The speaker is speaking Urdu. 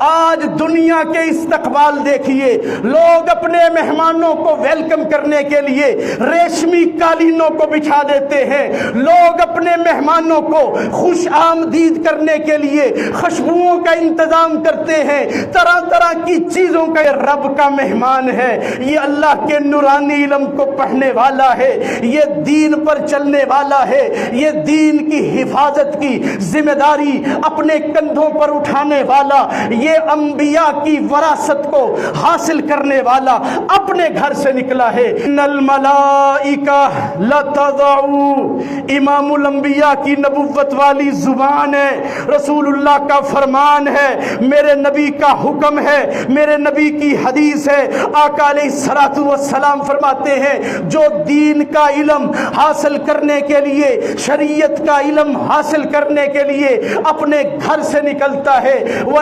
آج دنیا کے استقبال دیکھیے، لوگ اپنے مہمانوں کو ویلکم کرنے کے لیے ریشمی قالینوں کو بچھا دیتے ہیں، لوگ اپنے مہمانوں کو خوش آمدید کرنے کے لیے خوشبوؤں کا انتظام کرتے ہیں، طرح طرح کی چیزوں کا۔ رب کا مہمان ہے، یہ اللہ کے نورانی علم کو پڑھنے والا ہے، یہ دین پر چلنے والا ہے، یہ دین کی حفاظت کی ذمہ داری اپنے کندھوں پر اٹھانے والا، یہ انبیاء کی وراثت کو حاصل کرنے والا اپنے گھر سے نکلا ہے۔ ان الملائکہ لتضع، امام الانبیاء کی نبوت والی زبان ہے، رسول اللہ کا فرمان ہے، میرے نبی کا حکم ہے، میرے نبی کی حدیث ہے۔ آقا علیہ الصلوۃ والسلام فرماتے ہیں جو دین کا علم حاصل کرنے کے لیے، شریعت کا علم حاصل کرنے کے لیے اپنے گھر سے نکلتا ہے، وہ